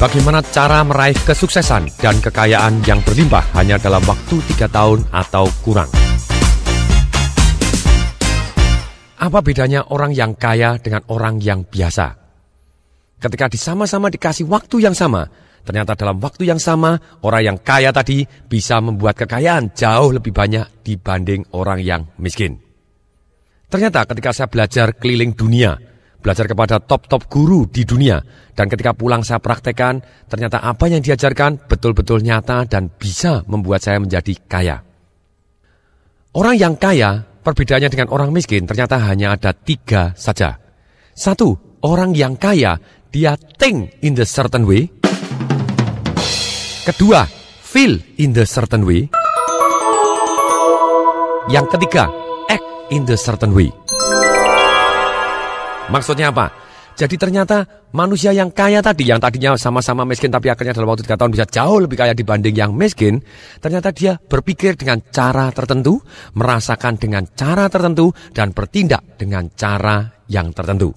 Bagaimana cara meraih kesuksesan dan kekayaan yang berlimpah hanya dalam waktu 3 tahun atau kurang? Apa bedanya orang yang kaya dengan orang yang biasa? Ketika sama-sama dikasih waktu yang sama, ternyata dalam waktu yang sama, orang yang kaya tadi bisa membuat kekayaan jauh lebih banyak dibanding orang yang miskin. Ternyata ketika saya belajar keliling dunia, belajar kepada top-top guru di dunia, dan ketika pulang saya praktekkan, ternyata apa yang diajarkan betul-betul nyata dan bisa membuat saya menjadi kaya. Orang yang kaya, perbedaannya dengan orang miskin, ternyata hanya ada 3 saja. 1, orang yang kaya, dia think in the certain way. Kedua, feel in the certain way. Yang ketiga, act in the certain way. Maksudnya apa? Jadi ternyata manusia yang kaya tadi, yang tadinya sama-sama miskin tapi akhirnya dalam waktu 3 tahun bisa jauh lebih kaya dibanding yang miskin, ternyata dia berpikir dengan cara tertentu, merasakan dengan cara tertentu, dan bertindak dengan cara yang tertentu.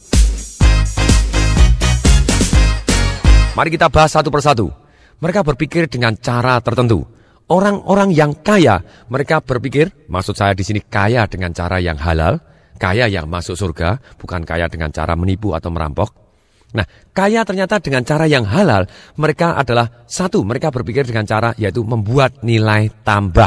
Mari kita bahas satu persatu. Mereka berpikir dengan cara tertentu. Orang-orang yang kaya, mereka berpikir, maksud saya di sini kaya dengan cara yang halal, kaya yang masuk surga, bukan kaya dengan cara menipu atau merampok. Nah, kaya ternyata dengan cara yang halal, mereka adalah 1, mereka berpikir dengan cara yaitu membuat nilai tambah.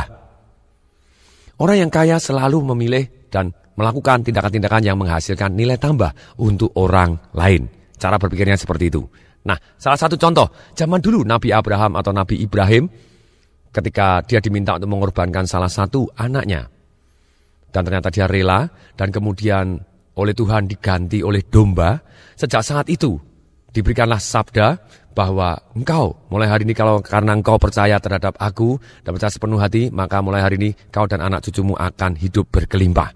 Orang yang kaya selalu memilih dan melakukan tindakan-tindakan yang menghasilkan nilai tambah untuk orang lain. Cara berpikirnya seperti itu. Nah, salah satu contoh, zaman dulu Nabi Abraham atau Nabi Ibrahim, ketika dia diminta untuk mengorbankan salah satu anaknya, dan ternyata dia rela, dan kemudian oleh Tuhan diganti oleh domba. Sejak saat itu diberikanlah sabda bahwa engkau mulai hari ini karena engkau percaya terhadap aku dan percaya sepenuh hati, maka mulai hari ini kau dan anak cucumu akan hidup berkelimpah.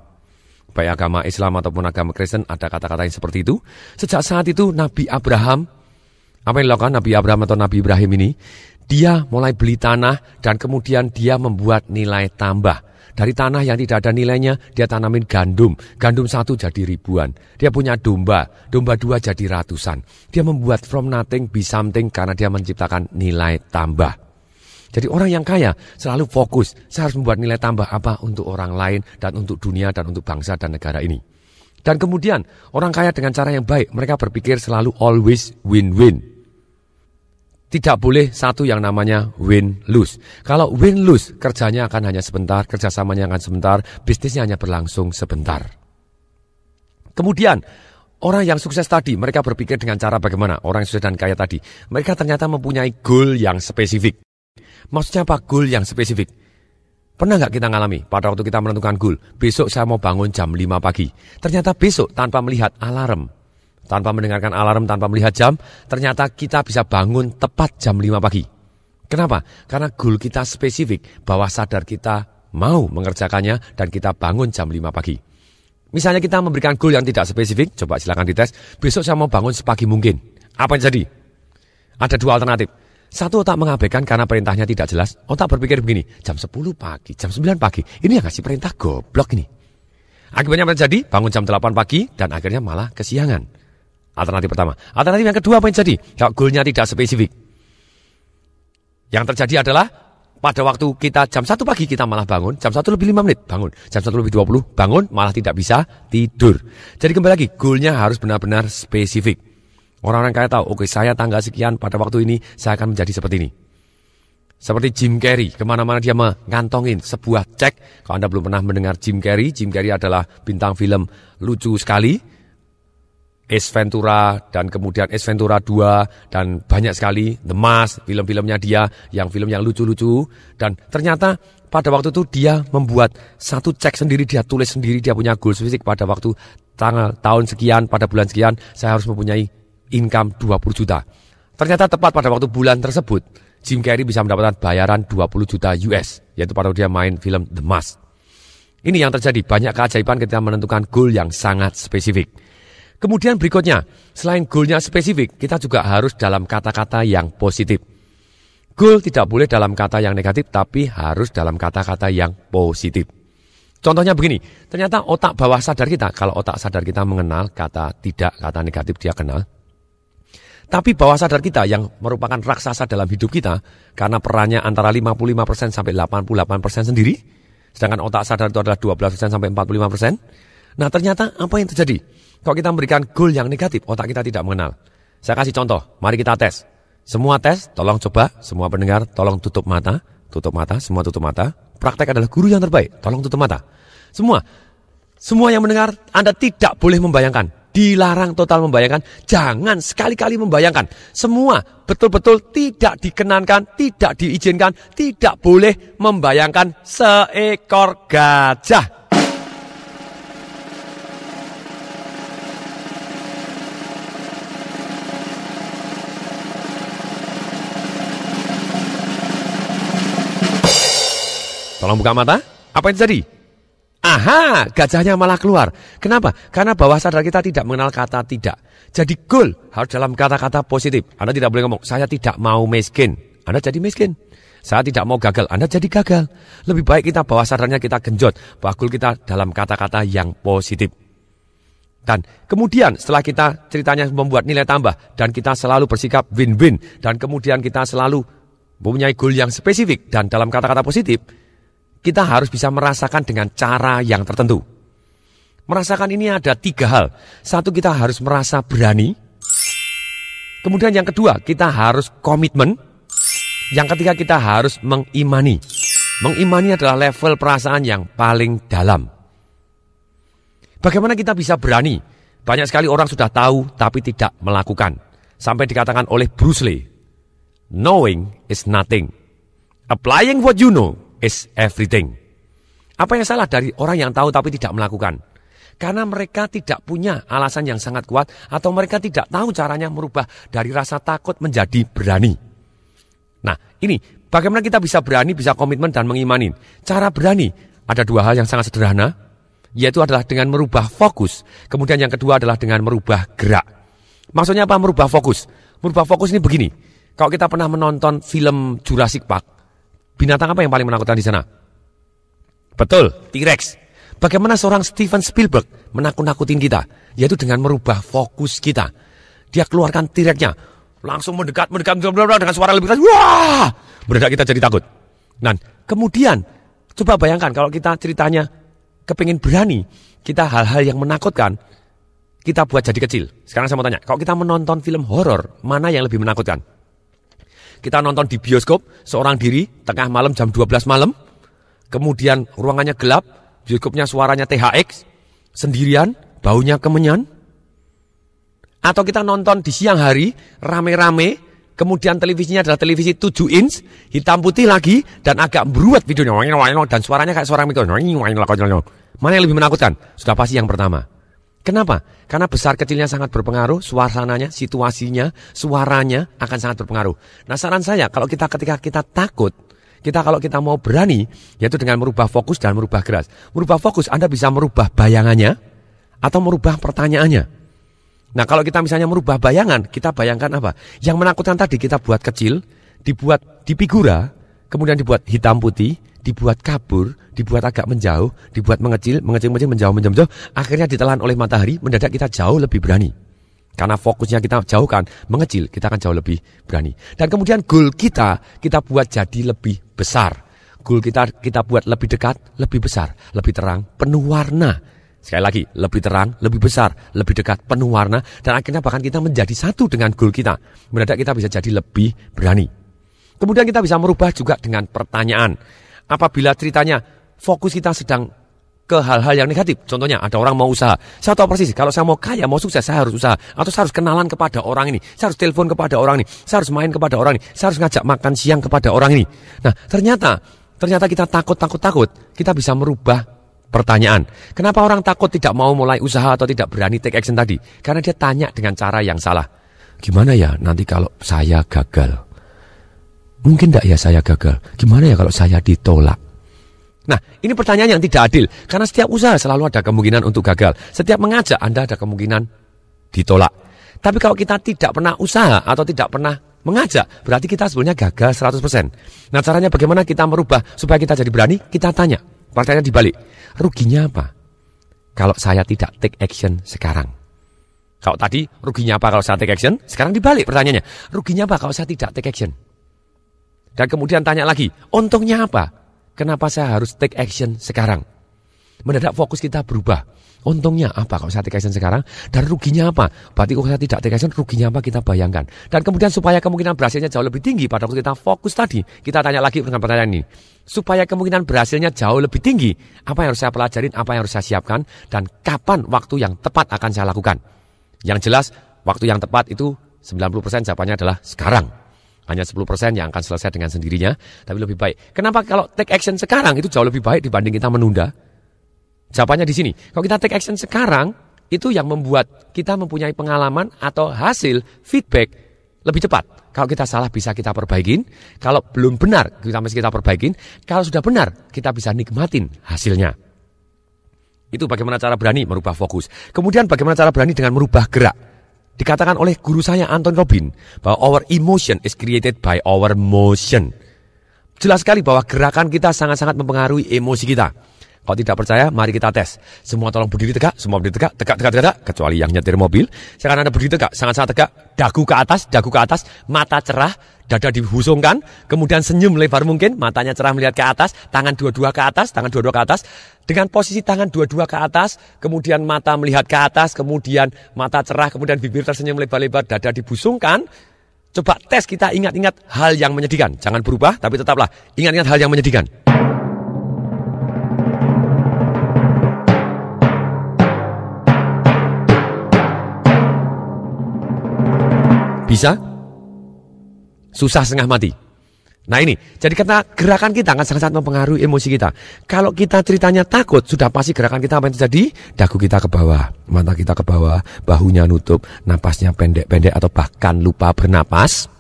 Baik agama Islam ataupun agama Kristen ada kata-kata yang seperti itu. Sejak saat itu Nabi Abraham, apa yang dilakukan Nabi Abraham atau Nabi Ibrahim ini? Dia mulai beli tanah dan kemudian dia membuat nilai tambah. Dari tanah yang tidak ada nilainya, dia tanamin gandum. Gandum 1 jadi ribuan. Dia punya domba 2 jadi ratusan. Dia membuat from nothing be something karena dia menciptakan nilai tambah. Jadi orang yang kaya selalu fokus, saya harus membuat nilai tambah apa untuk orang lain dan untuk dunia dan untuk bangsa dan negara ini. Dan kemudian orang kaya dengan cara yang baik, mereka berpikir selalu always win-win. Tidak boleh satu yang namanya win-lose. Kalau win-lose, kerjanya akan hanya sebentar, kerjasamanya akan sebentar, bisnisnya hanya berlangsung sebentar. Kemudian, orang yang sukses tadi, mereka berpikir dengan cara bagaimana? Orang yang sukses dan kaya tadi, mereka ternyata mempunyai goal yang spesifik. Maksudnya apa goal yang spesifik? Pernah nggak kita ngalami pada waktu kita menentukan goal, besok saya mau bangun jam 5 pagi. Ternyata besok tanpa melihat alarm, tanpa mendengarkan alarm, tanpa melihat jam, ternyata kita bisa bangun tepat jam 5 pagi. Kenapa? Karena goal kita spesifik, bawah sadar kita mau mengerjakannya dan kita bangun jam 5 pagi. Misalnya kita memberikan goal yang tidak spesifik, coba silakan dites, besok saya mau bangun sepagi mungkin. Apa yang jadi? Ada 2 alternatif. 1, otak mengabaikan karena perintahnya tidak jelas. Otak berpikir begini, jam 10 pagi, jam 9 pagi, ini yang ngasih perintah goblok ini. Akibatnya apa yang jadi? Bangun jam 8 pagi dan akhirnya malah kesiangan. Alternatif pertama. Alternatif yang kedua apa yang jadi? Kalau goalnya tidak spesifik. Yang terjadi adalah pada waktu kita jam 1 pagi kita malah bangun, jam 1 lebih 5 menit bangun, jam 1 lebih 20 bangun, malah tidak bisa tidur. Jadi kembali lagi, goalnya harus benar-benar spesifik. Orang-orang kaya tahu, oke, saya tanggal sekian pada waktu ini saya akan menjadi seperti ini. Seperti Jim Carrey, kemana-mana dia mengantongin sebuah cek. Kalau Anda belum pernah mendengar Jim Carrey adalah bintang film lucu sekali. Ace Ventura dan kemudian Ace Ventura 2 dan banyak sekali The Mask, film-filmnya dia yang film yang lucu-lucu. Dan ternyata pada waktu itu dia membuat satu cek sendiri, dia tulis sendiri, dia punya goal spesifik pada waktu tanggal tahun sekian, pada bulan sekian saya harus mempunyai income 20 juta. Ternyata tepat pada waktu bulan tersebut Jim Carrey bisa mendapatkan bayaran 20 juta US, yaitu pada waktu dia main film The Mask. Ini yang terjadi, banyak keajaiban ketika menentukan goal yang sangat spesifik. Kemudian berikutnya, selain goalnya spesifik, kita juga harus dalam kata-kata yang positif. Goal tidak boleh dalam kata yang negatif, tapi harus dalam kata-kata yang positif. Contohnya begini, ternyata otak bawah sadar kita, kalau otak sadar kita mengenal kata tidak, kata negatif dia kenal. Tapi bawah sadar kita yang merupakan raksasa dalam hidup kita, karena perannya antara 55% sampai 88% sendiri, sedangkan otak sadar itu adalah 12% sampai 45%. Nah ternyata apa yang terjadi? Kalau kita memberikan goal yang negatif, otak kita tidak mengenal. Saya kasih contoh, mari kita tes. Semua tes, tolong coba, semua pendengar, tolong tutup mata, semua tutup mata. Praktek adalah guru yang terbaik, tolong tutup mata. Semua yang mendengar, Anda tidak boleh membayangkan. Dilarang total membayangkan, jangan sekali-kali membayangkan. Semua betul-betul tidak dikenankan, tidak diizinkan, tidak boleh membayangkan seekor gajah. Tolong buka mata, apa yang terjadi? Aha, gajahnya malah keluar. Kenapa? Karena bawah sadar kita tidak mengenal kata tidak. Jadi goal harus dalam kata-kata positif. Anda tidak boleh ngomong, saya tidak mau miskin. Anda jadi miskin. Saya tidak mau gagal. Anda jadi gagal. Lebih baik kita bawah sadarnya kita genjot. Bahwa goal kita dalam kata-kata yang positif. Dan kemudian setelah kita ceritanya membuat nilai tambah. Dan kita selalu bersikap win-win. Dan kemudian kita selalu mempunyai goal yang spesifik. Dan dalam kata-kata positif, kita harus bisa merasakan dengan cara yang tertentu. Merasakan ini ada 3 hal. Satu, kita harus merasa berani. Kemudian yang kedua, kita harus komitmen. Yang ketiga, kita harus mengimani. Mengimani adalah level perasaan yang paling dalam. Bagaimana kita bisa berani? Banyak sekali orang sudah tahu tapi tidak melakukan. Sampai dikatakan oleh Bruce Lee, knowing is nothing. Applying what you know is everything. Apa yang salah dari orang yang tahu tapi tidak melakukan? Karena mereka tidak punya alasan yang sangat kuat atau mereka tidak tahu caranya merubah dari rasa takut menjadi berani. Nah, ini bagaimana kita bisa berani, bisa komitmen dan mengimani. Cara berani ada 2 hal yang sangat sederhana, yaitu adalah dengan merubah fokus. Kemudian yang kedua adalah dengan merubah gerak. Maksudnya apa merubah fokus? Merubah fokus ini begini. Kalau kita pernah menonton film Jurassic Park, binatang apa yang paling menakutkan di sana? Betul, T-Rex. Bagaimana seorang Steven Spielberg menakut-nakutin kita? Yaitu dengan merubah fokus kita. Dia keluarkan T-Rex-nya, langsung mendekat dengan suara lebih keras. Wah! Mendadak kita jadi takut. Dan kemudian, coba bayangkan kalau kita ceritanya kepingin berani, kita hal-hal yang menakutkan, kita buat jadi kecil. Sekarang saya mau tanya, kalau kita menonton film horor, mana yang lebih menakutkan? Kita nonton di bioskop, seorang diri, tengah malam jam 12 malam. Kemudian ruangannya gelap, bioskopnya suaranya THX, sendirian, baunya kemenyan. Atau kita nonton di siang hari, rame-rame, kemudian televisinya adalah televisi 7 inch, hitam putih lagi, dan agak beruat videonya, dan suaranya kayak suara mikro. Mana yang lebih menakutkan? Sudah pasti yang pertama. Kenapa? Karena besar kecilnya sangat berpengaruh, suasananya, situasinya, suaranya akan sangat berpengaruh. Nah saran saya, ketika kita takut, kalau kita mau berani, yaitu dengan merubah fokus dan merubah gerak. Merubah fokus, Anda bisa merubah bayangannya atau merubah pertanyaannya. Nah kalau kita misalnya merubah bayangan, kita bayangkan apa? Yang menakutkan tadi kita buat kecil, dibuat di figura, kemudian dibuat hitam putih, dibuat kabur, dibuat agak menjauh, dibuat mengecil, menjauh, akhirnya ditelan oleh matahari, mendadak kita jauh lebih berani. Karena fokusnya kita jauhkan, mengecil, kita akan jauh lebih berani. Dan kemudian goal kita buat jadi lebih besar. Goal kita buat lebih dekat, lebih besar, lebih terang, penuh warna. Sekali lagi, lebih terang, lebih besar, lebih dekat, penuh warna, dan akhirnya bahkan kita menjadi satu dengan goal kita. Mendadak kita bisa jadi lebih berani. Kemudian kita bisa merubah juga dengan pertanyaan. Apabila ceritanya fokus kita sedang ke hal-hal yang negatif. Contohnya ada orang mau usaha. Saya tahu persis kalau saya mau kaya, mau sukses, saya harus usaha. Atau saya harus kenalan kepada orang ini. Saya harus telepon kepada orang ini. Saya harus main kepada orang ini. Saya harus ngajak makan siang kepada orang ini. Nah ternyata kita takut. Kita bisa merubah pertanyaan. Kenapa orang takut tidak mau mulai usaha atau tidak berani take action tadi? Karena dia tanya dengan cara yang salah. Gimana ya nanti kalau saya gagal? Mungkin tidak ya saya gagal? Gimana ya kalau saya ditolak? Nah, ini pertanyaan yang tidak adil. Karena setiap usaha selalu ada kemungkinan untuk gagal. Setiap mengajak Anda ada kemungkinan ditolak. Tapi kalau kita tidak pernah usaha atau tidak pernah mengajak, berarti kita sebenarnya gagal 100%. Nah, caranya bagaimana kita merubah supaya kita jadi berani? Kita tanya. Pertanyaan dibalik. Ruginya apa? Kalau saya tidak take action sekarang. Kalau tadi ruginya apa kalau saya take action? Sekarang dibalik pertanyaannya. Ruginya apa kalau saya tidak take action? Dan kemudian tanya lagi, untungnya apa? Kenapa saya harus take action sekarang? Mendadak fokus kita berubah. Untungnya apa kalau saya take action sekarang? Dan ruginya apa? Berarti kalau saya tidak take action, ruginya apa kita bayangkan. Dan kemudian supaya kemungkinan berhasilnya jauh lebih tinggi pada waktu kita fokus tadi, kita tanya lagi dengan pertanyaan ini. Supaya kemungkinan berhasilnya jauh lebih tinggi, apa yang harus saya pelajarin, apa yang harus saya siapkan, dan kapan waktu yang tepat akan saya lakukan. Yang jelas, waktu yang tepat itu 90% jawabannya adalah sekarang. Hanya 10% yang akan selesai dengan sendirinya, tapi lebih baik. Kenapa kalau take action sekarang itu jauh lebih baik dibanding kita menunda? Jawabannya di sini. Kalau kita take action sekarang, itu yang membuat kita mempunyai pengalaman atau hasil feedback lebih cepat. Kalau kita salah bisa kita perbaikin. Kalau belum benar, kita mesti kita perbaikin. Kalau sudah benar, kita bisa nikmatin hasilnya. Itu bagaimana cara berani merubah fokus. Kemudian bagaimana cara berani dengan merubah gerak. Dikatakan oleh guru saya Anton Robin bahwa our emotion is created by our motion. Jelas sekali bahwa gerakan kita sangat-sangat mempengaruhi emosi kita. Kalau tidak percaya, mari kita tes. Semua tolong berdiri tegak, semua berdiri tegak, tegak, kecuali yang nyetir mobil. Sekarang Anda berdiri tegak, sangat-sangat tegak, dagu ke atas, mata cerah, dada dihusungkan, kemudian senyum lebar mungkin, matanya cerah melihat ke atas, tangan dua-dua ke atas, dengan posisi tangan dua-dua ke atas, kemudian mata melihat ke atas, kemudian mata cerah, kemudian bibir tersenyum lebar-lebar, dada dibusungkan. Coba tes, kita ingat-ingat hal yang menyedihkan. Jangan berubah, tapi tetaplah ingat-ingat hal yang menyedihkan. Bisa? Susah setengah mati. Nah ini, jadi karena gerakan kita akan sangat-sangat mempengaruhi emosi kita. Kalau kita ceritanya takut, sudah pasti gerakan kita apa yang terjadi? Dagu kita ke bawah, mata kita ke bawah, bahunya nutup, napasnya pendek-pendek atau bahkan lupa bernapas.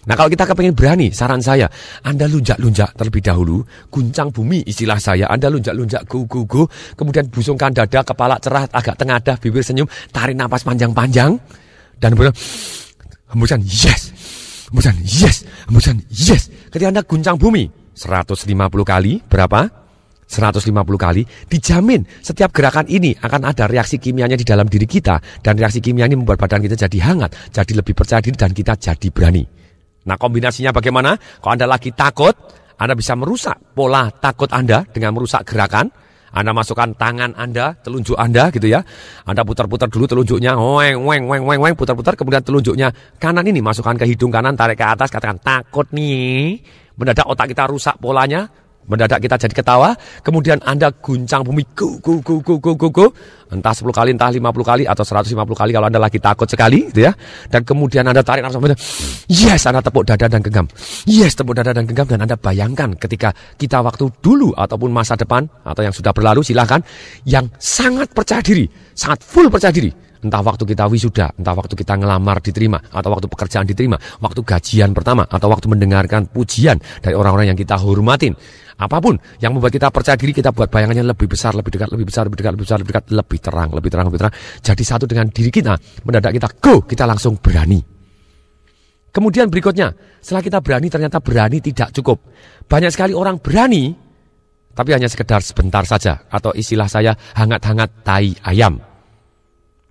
Nah kalau kita kepengen berani, saran saya, Anda lunjak-lunjak terlebih dahulu, guncang bumi istilah saya, Anda lunjak-lunjak, go, kemudian busungkan dada, kepala cerah, agak tengadah, bibir senyum, tarik napas panjang-panjang, dan kemudian hembusan yes, hembusan yes. Ketika Anda guncang bumi 150 kali, berapa? 150 kali, dijamin setiap gerakan ini akan ada reaksi kimianya di dalam diri kita. Dan reaksi kimia ini membuat badan kita jadi hangat, jadi lebih percaya diri, dan kita jadi berani. Nah kombinasinya bagaimana? Kalau Anda lagi takut, Anda bisa merusak pola takut Anda dengan merusak gerakan. Anda masukkan tangan Anda, telunjuk Anda gitu ya. Anda putar-putar dulu telunjuknya, weng, putar-putar, kemudian telunjuknya kanan ini masukkan ke hidung kanan, tarik ke atas, katakan takut nih. Mendadak otak kita rusak polanya, mendadak kita jadi ketawa. Kemudian Anda guncang bumi, go. Entah 10 kali, entah 50 kali, atau 150 kali kalau Anda lagi takut sekali gitu ya. Dan kemudian Anda tarik nafas, yes, Anda tepuk dada dan genggam. Yes, tepuk dada dan genggam. Dan Anda bayangkan ketika kita waktu dulu ataupun masa depan atau yang sudah berlalu, silahkan, yang sangat percaya diri, sangat full percaya diri. Entah waktu kita wisuda, entah waktu kita ngelamar diterima, atau waktu pekerjaan diterima, waktu gajian pertama, atau waktu mendengarkan pujian dari orang-orang yang kita hormatin. Apapun yang membuat kita percaya diri, kita buat bayangannya lebih besar, lebih dekat, lebih terang. Jadi satu dengan diri kita, mendadak kita go, kita langsung berani. Kemudian berikutnya, setelah kita berani, ternyata berani tidak cukup. Banyak sekali orang berani, tapi hanya sekedar sebentar saja, atau istilah saya hangat-hangat tai ayam.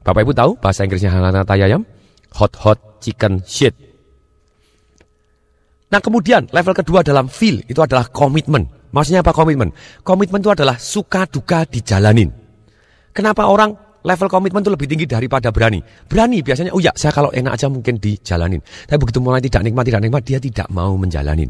Bapak Ibu tahu bahasa Inggrisnya hangat-hangat tai ayam? Hot chicken shit. Nah kemudian level kedua dalam feel itu adalah komitmen. Maksudnya apa komitmen? Komitmen itu adalah suka duka dijalanin. Kenapa orang level komitmen itu lebih tinggi daripada berani? Berani biasanya, oh ya saya kalau enak aja mungkin dijalanin. Tapi begitu mulai tidak nikmat, dia tidak mau menjalanin.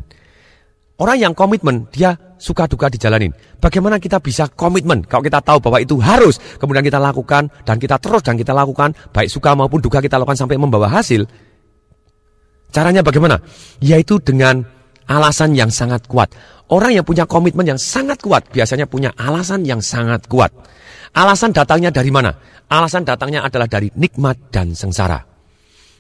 Orang yang komitmen, dia suka duka dijalanin. Bagaimana kita bisa komitmen? Kalau kita tahu bahwa itu harus, kemudian kita lakukan, dan kita terus dan kita lakukan, baik suka maupun duka kita lakukan sampai membawa hasil. Caranya bagaimana? Yaitu dengan alasan yang sangat kuat. Orang yang punya komitmen yang sangat kuat, biasanya punya alasan yang sangat kuat. Alasan datangnya dari mana? Alasan datangnya adalah dari nikmat dan sengsara.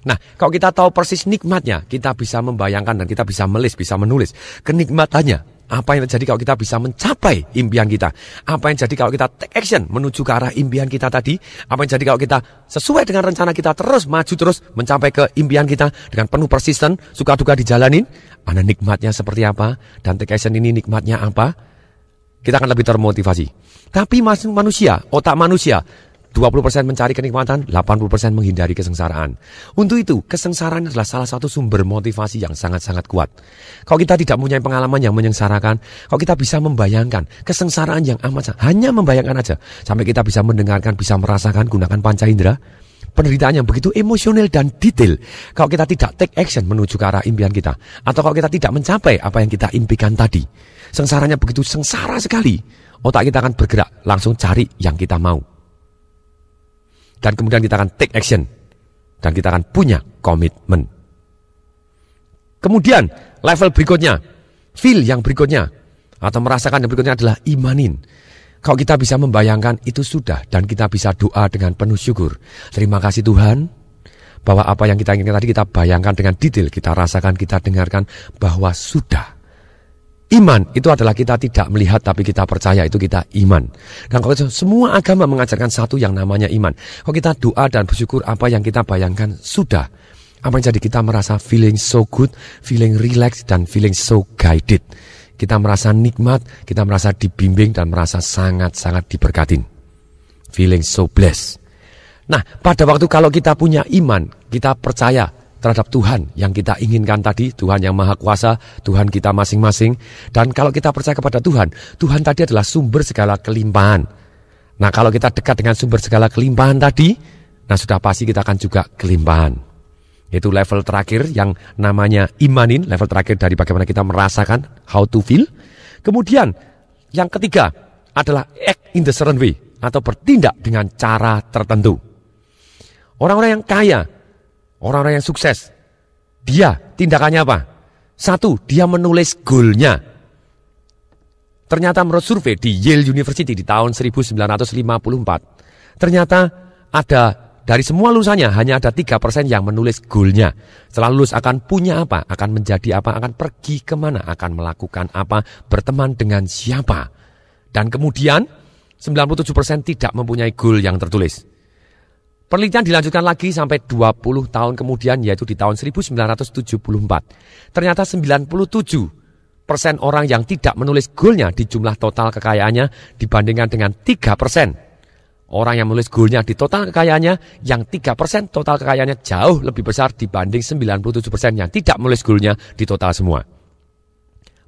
Nah, kalau kita tahu persis nikmatnya, kita bisa membayangkan dan kita bisa menulis kenikmatannya. Apa yang terjadi kalau kita bisa mencapai impian kita? Apa yang jadi kalau kita take action menuju ke arah impian kita tadi? Apa yang jadi kalau kita sesuai dengan rencana kita terus maju terus mencapai ke impian kita dengan penuh persisten, suka duka dijalanin? Mana nikmatnya seperti apa? Dan take action ini nikmatnya apa? Kita akan lebih termotivasi. Tapi manusia, otak manusia 20% mencari kenikmatan, 80% menghindari kesengsaraan. Untuk itu, kesengsaraan adalah salah satu sumber motivasi yang sangat-sangat kuat. Kalau kita tidak mempunyai pengalaman yang menyengsarakan, kalau kita bisa membayangkan kesengsaraan yang hanya membayangkan aja, sampai kita bisa mendengarkan, bisa merasakan, gunakan panca indera, penderitaan yang begitu emosional dan detail. Kalau kita tidak take action menuju ke arah impian kita, atau kalau kita tidak mencapai apa yang kita impikan tadi, sengsaranya begitu sengsara sekali, otak kita akan bergerak, langsung cari yang kita mau. Dan kemudian kita akan take action. Dan kita akan punya komitmen. Kemudian level berikutnya, feel yang berikutnya, atau merasakan yang berikutnya adalah imanin. Kalau kita bisa membayangkan itu sudah, dan kita bisa doa dengan penuh syukur. Terima kasih Tuhan, bahwa apa yang kita inginkan tadi kita bayangkan dengan detail, kita rasakan, kita dengarkan bahwa sudah. Iman itu adalah kita tidak melihat tapi kita percaya, itu kita iman. Dan kalau semua agama mengajarkan satu yang namanya iman. Kalau kita doa dan bersyukur apa yang kita bayangkan sudah. Apa yang jadi kita merasa feeling so good, feeling relaxed dan feeling so guided. Kita merasa nikmat, kita merasa dibimbing dan merasa sangat-sangat diberkatin. Feeling so blessed. Nah, pada waktu kalau kita punya iman, kita percaya terhadap Tuhan yang kita inginkan tadi, Tuhan yang Maha Kuasa, Tuhan kita masing-masing. Dan kalau kita percaya kepada Tuhan, Tuhan tadi adalah sumber segala kelimpahan. Nah, kalau kita dekat dengan sumber segala kelimpahan tadi, nah sudah pasti kita akan juga kelimpahan. Itu level terakhir yang namanya imanin, level terakhir dari bagaimana kita merasakan, how to feel. Kemudian, yang ketiga adalah act in the certain way, atau bertindak dengan cara tertentu. Orang-orang yang kaya, orang-orang yang sukses, dia tindakannya apa? Satu, dia menulis goalnya. Ternyata menurut survei di Yale University di tahun 1954, ternyata ada dari semua lulusannya hanya ada 3% yang menulis goalnya. Setelah lulus akan punya apa? Akan menjadi apa? Akan pergi kemana? Akan melakukan apa? Berteman dengan siapa? Dan kemudian 97% tidak mempunyai goal yang tertulis. Penelitian dilanjutkan lagi sampai 20 tahun kemudian, yaitu di tahun 1974. Ternyata 97% orang yang tidak menulis goalnya di jumlah total kekayaannya dibandingkan dengan 3%. Orang yang menulis goalnya di total kekayaannya, yang 3% total kekayaannya jauh lebih besar dibanding 97% yang tidak menulis goalnya di total semua.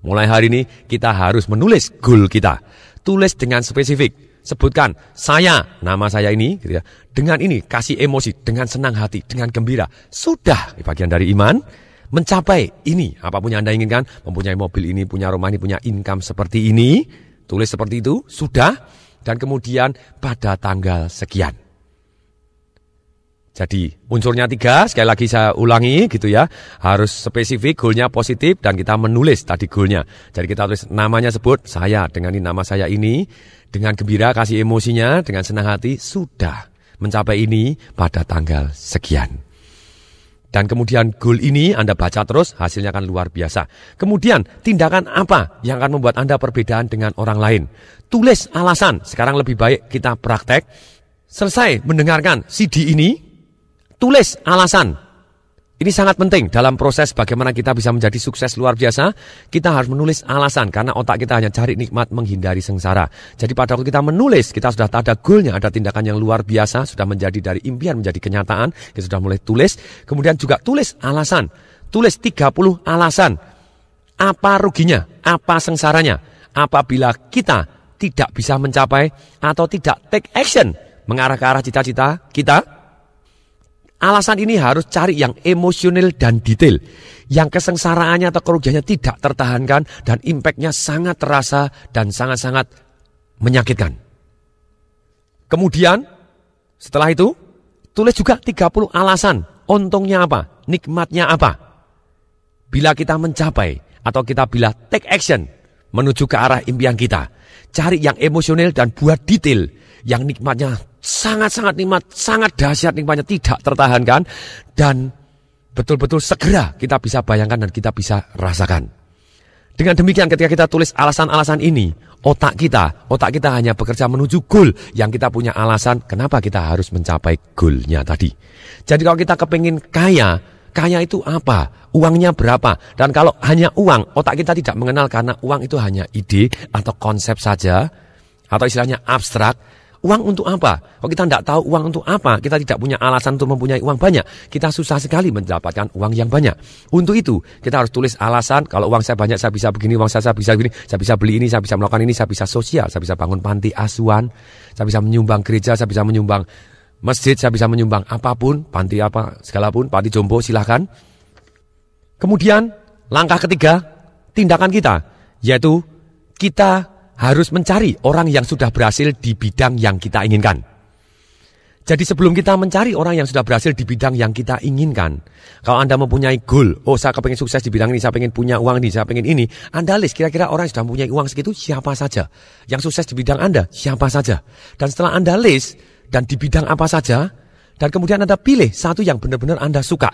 Mulai hari ini kita harus menulis goal kita. Tulis dengan spesifik. Sebutkan, saya, nama saya ini, gitu ya. Dengan ini, kasih emosi, dengan senang hati, dengan gembira. Sudah, bagian dari iman, mencapai ini. Apapun yang Anda inginkan, mempunyai mobil ini, punya rumah ini, punya income seperti ini. Tulis seperti itu, sudah. Dan kemudian pada tanggal sekian. Jadi unsurnya 3, sekali lagi saya ulangi gitu ya. Harus spesifik, goalnya positif, dan kita menulis tadi goalnya. Jadi kita tulis namanya, sebut, saya, dengan ini nama saya ini. Dengan gembira, kasih emosinya, dengan senang hati, sudah mencapai ini pada tanggal sekian. Dan kemudian goal ini Anda baca terus, hasilnya akan luar biasa. Kemudian tindakan apa yang akan membuat Anda perbedaan dengan orang lain? Tulis alasan, sekarang lebih baik kita praktek. Selesai mendengarkan CD ini, tulis alasan. Ini sangat penting dalam proses bagaimana kita bisa menjadi sukses luar biasa. Kita harus menulis alasan karena otak kita hanya cari nikmat, menghindari sengsara. Jadi pada waktu kita menulis, kita sudah ada goalnya, ada tindakan yang luar biasa, sudah menjadi dari impian menjadi kenyataan. Kita sudah mulai tulis. Kemudian juga tulis alasan. Tulis 30 alasan. Apa ruginya? Apa sengsaranya? Apabila kita tidak bisa mencapai atau tidak take action mengarah ke arah cita-cita kita. Alasan ini harus cari yang emosional dan detail, yang kesengsaraannya atau kerugiannya tidak tertahankan dan impactnya sangat terasa dan sangat-sangat menyakitkan. Kemudian setelah itu tulis juga 30 alasan, untungnya apa, nikmatnya apa. Bila kita mencapai atau kita bila take action menuju ke arah impian kita, cari yang emosional dan buat detail, yang nikmatnya sangat-sangat nikmat, sangat dahsyat nikmatnya, tidak tertahankan, dan betul-betul segera kita bisa bayangkan dan kita bisa rasakan. Dengan demikian ketika kita tulis alasan-alasan ini, otak kita hanya bekerja menuju goal yang kita punya alasan kenapa kita harus mencapai goalnya tadi. Jadi kalau kita kepingin kaya itu apa? Uangnya berapa? Dan kalau hanya uang, otak kita tidak mengenal karena uang itu hanya ide atau konsep saja, atau istilahnya abstrak. Uang untuk apa? Kalau kita tidak tahu uang untuk apa, kita tidak punya alasan untuk mempunyai uang banyak, kita susah sekali mendapatkan uang yang banyak. Untuk itu, kita harus tulis alasan, kalau uang saya banyak, saya bisa begini, uang saya bisa begini, saya bisa beli ini, saya bisa melakukan ini, saya bisa sosial, saya bisa bangun panti asuhan, saya bisa menyumbang gereja, saya bisa menyumbang masjid, saya bisa menyumbang apapun, panti apa, segala pun, panti jompo, silahkan. Kemudian, langkah ketiga, tindakan kita, yaitu kita harus mencari orang yang sudah berhasil di bidang yang kita inginkan. Jadi sebelum kita mencari orang yang sudah berhasil di bidang yang kita inginkan, kalau Anda mempunyai goal, saya pengen sukses di bidang ini, saya pengen punya uang ini, saya pengen ini, Anda list kira-kira orang yang sudah mempunyai uang segitu siapa saja. Yang sukses di bidang Anda siapa saja. Dan setelah Anda list, dan di bidang apa saja, dan kemudian Anda pilih satu yang benar-benar Anda suka.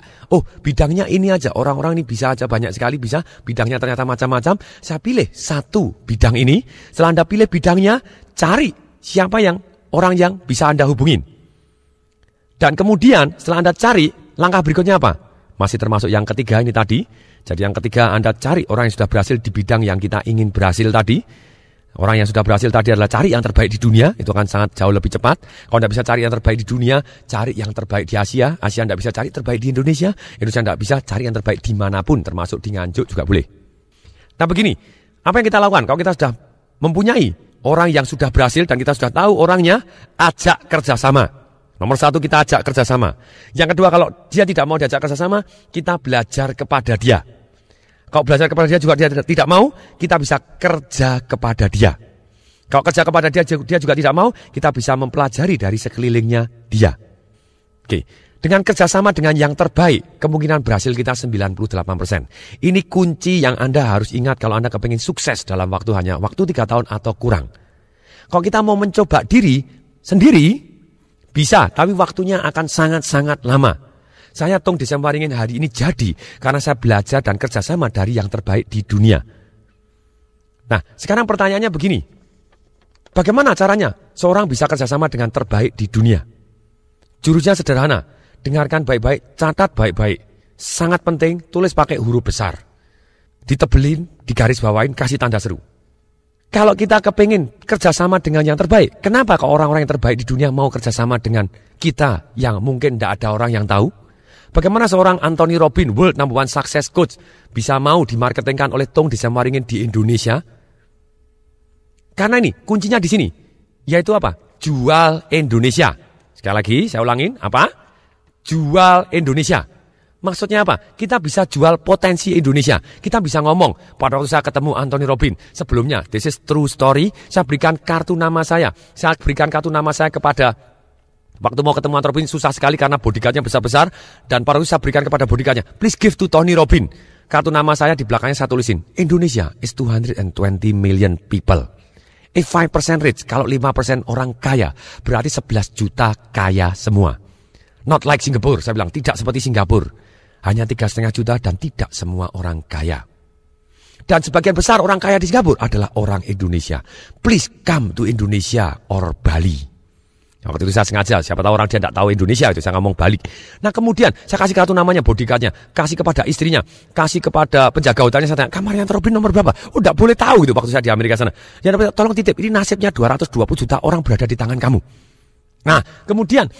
Bidangnya ini aja, orang-orang ini bisa aja, banyak sekali bisa, bidangnya ternyata macam-macam. Saya pilih satu bidang ini. Setelah Anda pilih bidangnya, cari siapa yang orang yang bisa Anda hubungin. Dan kemudian setelah Anda cari, langkah berikutnya apa? Masih termasuk yang ketiga ini tadi. Jadi yang ketiga Anda cari orang yang sudah berhasil di bidang yang kita ingin berhasil tadi. Orang yang sudah berhasil tadi adalah cari yang terbaik di dunia, itu akan sangat jauh lebih cepat. Kalau Anda bisa cari yang terbaik di dunia, cari yang terbaik di Asia. Asia Anda bisa cari terbaik di Indonesia. Indonesia Anda bisa cari yang terbaik dimanapun, termasuk di Nganjuk juga boleh. Nah begini, apa yang kita lakukan? Kalau kita sudah mempunyai orang yang sudah berhasil dan kita sudah tahu orangnya, ajak kerjasama. Nomor satu, kita ajak kerjasama. Yang kedua, kalau dia tidak mau diajak kerjasama, kita belajar kepada dia. Kalau belajar kepada dia juga dia tidak mau, kita bisa kerja kepada dia. Kalau kerja kepada dia juga tidak mau, kita bisa mempelajari dari sekelilingnya dia. Oke, dengan kerjasama dengan yang terbaik, kemungkinan berhasil kita 98%. Ini kunci yang Anda harus ingat kalau Anda kepingin sukses dalam waktu 3 tahun atau kurang. Kalau kita mau mencoba diri sendiri, bisa, tapi waktunya akan sangat-sangat lama. Saya Tung Desemwaringin hari ini jadi karena saya belajar dan kerjasama dari yang terbaik di dunia. Nah, sekarang pertanyaannya begini. Bagaimana caranya seorang bisa kerjasama dengan terbaik di dunia? Jurusnya sederhana. Dengarkan baik-baik, catat baik-baik. Sangat penting, tulis pakai huruf besar. Ditebelin, digaris bawain, kasih tanda seru. Kalau kita kepingin kerjasama dengan yang terbaik, kenapa kok orang-orang yang terbaik di dunia mau kerjasama dengan kita yang mungkin tidak ada orang yang tahu? Bagaimana seorang Anthony Robbins, World Number One Success Coach, bisa mau dimarketingkan oleh Tung Desemwaringin di Indonesia? Karena ini, kuncinya di sini. Yaitu apa? Jual Indonesia. Sekali lagi, saya ulangin. Apa? Jual Indonesia. Maksudnya apa? Kita bisa jual potensi Indonesia. Kita bisa ngomong, pada waktu saya ketemu Anthony Robbins, sebelumnya, this is true story, saya berikan kartu nama saya. Saya berikan kartu nama saya kepada... Waktu mau ketemu Anthony Robbins susah sekali karena bodyguardnya besar-besar. Dan pada waktu saya berikan kepada bodyguardnya, please give to Tony Robbins. Kartu nama saya di belakangnya saya tulisin, Indonesia is 220 million people. If 5% rich, kalau 5% orang kaya, berarti 11 juta kaya semua. Not like Singapore, saya bilang, tidak seperti Singapura. Hanya 3,5 juta dan tidak semua orang kaya. Dan sebagian besar orang kaya di Singapura adalah orang Indonesia. Please come to Indonesia or Bali. Waktu itu saya sengaja, siapa tahu orang dia tidak tahu Indonesia, itu saya ngomong balik. Nah kemudian saya kasih kartu namanya, bodyguardnya, kasih kepada istrinya, kasih kepada penjaga hotelnya, saya tanya, kamarnya Anthony Robbins nomor berapa? Tidak boleh tahu gitu waktu saya di Amerika sana. Ya tolong titip, ini nasibnya 220 juta orang berada di tangan kamu. Nah, kemudian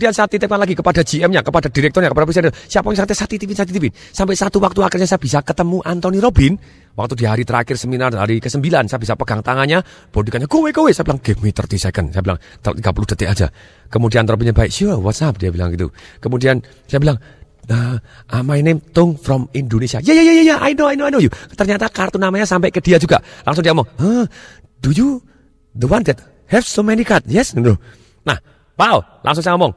saya titipkan lagi kepada GM-nya, kepada direkturnya, kepada presiden. Siapa yang saya titipin. Sampai satu waktu akhirnya saya bisa ketemu Anthony Robbins. Waktu di hari terakhir seminar, hari ke-9, saya bisa pegang tangannya, bodyguardnya, go away. Saya bilang, give me 30 second. Saya bilang, 30 detik aja. Kemudian Robbins-nya baik, sure, what's up? Dia bilang gitu. Kemudian saya bilang, my name Tung from Indonesia. Yeah, I know you. Ternyata kartu namanya sampai ke dia juga. Langsung dia ngomong, do you the one that have so many cards? Yes, no. Nah, wow, langsung saya ngomong,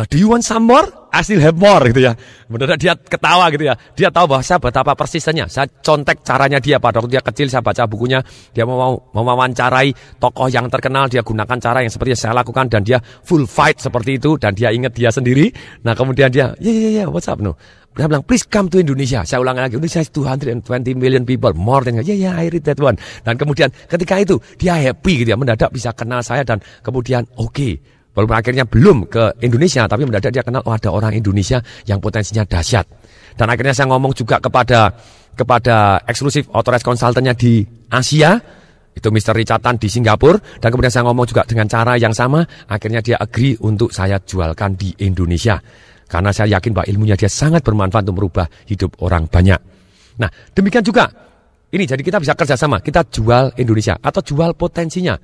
do you want some more? I still have more, gitu ya. Benar dia ketawa gitu ya. Dia tahu bahwa saya betapa persisnya. Saya contek caranya dia pada waktu dia kecil, saya baca bukunya. Dia mau mewawancarai tokoh yang terkenal, dia gunakan cara yang seperti yang saya lakukan dan dia full fight seperti itu dan dia ingat dia sendiri. Nah, kemudian dia, yeah, what's up no? Dia bilang, please come to Indonesia. Saya ulang lagi, Indonesia is 220 million people, more than, yeah, I read that one. Dan kemudian ketika itu dia happy gitu ya, mendadak bisa kenal saya dan kemudian oke. Walaupun akhirnya belum ke Indonesia, tapi mendadak dia kenal, ada orang Indonesia yang potensinya dahsyat. Dan akhirnya saya ngomong juga kepada eksklusif authorized consultant-nya di Asia. Itu Mr. Richard Tan di Singapura. Dan kemudian saya ngomong juga dengan cara yang sama. Akhirnya dia agree untuk saya jualkan di Indonesia. Karena saya yakin bahwa ilmunya dia sangat bermanfaat untuk merubah hidup orang banyak. Nah, demikian juga. Ini jadi kita bisa kerjasama. Kita jual Indonesia atau jual potensinya.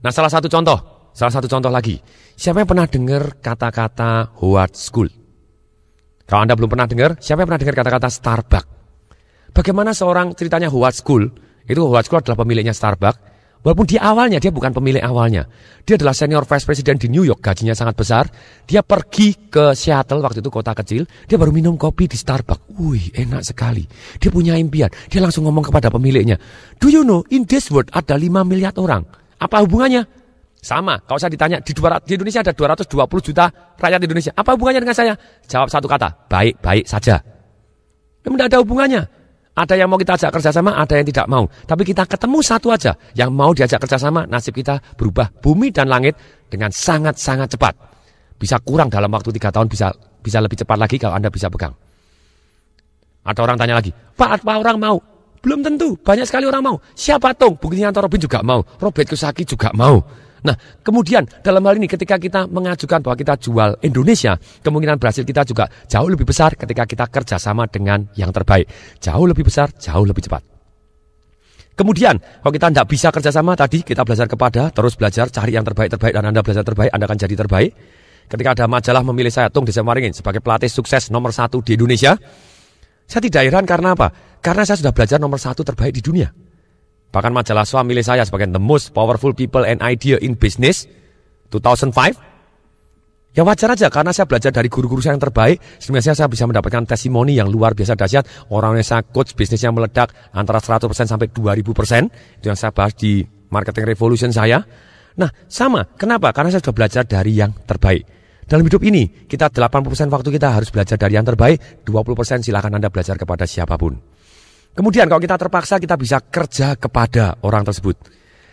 Nah, salah satu contoh lagi. Siapa yang pernah dengar kata-kata Howard School? Kalau Anda belum pernah dengar, siapa yang pernah dengar kata-kata Starbucks? Bagaimana seorang ceritanya Howard School? Itu Howard School adalah pemiliknya Starbucks. Walaupun di awalnya dia bukan pemilik awalnya. Dia adalah senior vice president di New York, gajinya sangat besar. Dia pergi ke Seattle, waktu itu kota kecil. Dia baru minum kopi di Starbucks. Wih, enak sekali. Dia punya impian. Dia langsung ngomong kepada pemiliknya, "Do you know, in this world ada 5 miliar orang. Apa hubungannya?" Sama, kalau saya ditanya, di Indonesia ada 220 juta rakyat Indonesia. Apa hubungannya dengan saya? Jawab satu kata, baik-baik saja. Tidak ada hubungannya. Ada yang mau kita ajak kerjasama, ada yang tidak mau. Tapi kita ketemu satu aja. Yang mau diajak kerjasama, nasib kita berubah bumi dan langit dengan sangat-sangat cepat. Bisa kurang dalam waktu 3 tahun, bisa lebih cepat lagi kalau Anda bisa pegang. Ada orang tanya lagi, Pak, apa orang mau? Belum tentu, banyak sekali orang mau. Siapa Tung? Buktinya Anton Robin juga mau. Robert Kiyosaki juga mau. Nah, kemudian dalam hal ini ketika kita mengajukan bahwa kita jual Indonesia, kemungkinan berhasil kita juga jauh lebih besar ketika kita kerjasama dengan yang terbaik. Jauh lebih besar, jauh lebih cepat. Kemudian, kalau kita tidak bisa kerjasama tadi, kita belajar kepada, terus belajar, cari yang terbaik, dan Anda belajar terbaik, Anda akan jadi terbaik. Ketika ada majalah memilih saya, Tung Desemaringin, sebagai pelatih sukses nomor 1 di Indonesia, saya tidak heran karena apa? Karena saya sudah belajar nomor 1 terbaik di dunia. Bahkan majalah SWA milih saya sebagai the most powerful people and idea in business 2005. Ya wajar aja karena saya belajar dari guru-guru saya yang terbaik. Sebenarnya saya bisa mendapatkan testimoni yang luar biasa dahsyat. Orang yang saya coach bisnisnya meledak antara 100% sampai 2000%. Itu yang saya bahas di Marketing Revolution saya. Nah sama, kenapa? Karena saya sudah belajar dari yang terbaik. Dalam hidup ini, kita 80% waktu kita harus belajar dari yang terbaik. 20% silakan Anda belajar kepada siapapun. Kemudian kalau kita terpaksa, kita bisa kerja kepada orang tersebut.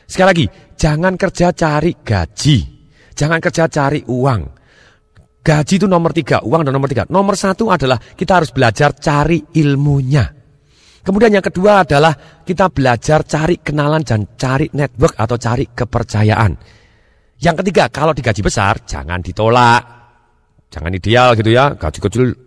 Sekali lagi, jangan kerja cari gaji. Jangan kerja cari uang. Gaji itu nomor 3, uang dan nomor 3. Nomor 1 adalah kita harus belajar cari ilmunya. Kemudian yang kedua adalah kita belajar cari kenalan dan cari network atau cari kepercayaan. Yang ketiga, kalau digaji besar, jangan ditolak. Jangan ideal gitu ya, gaji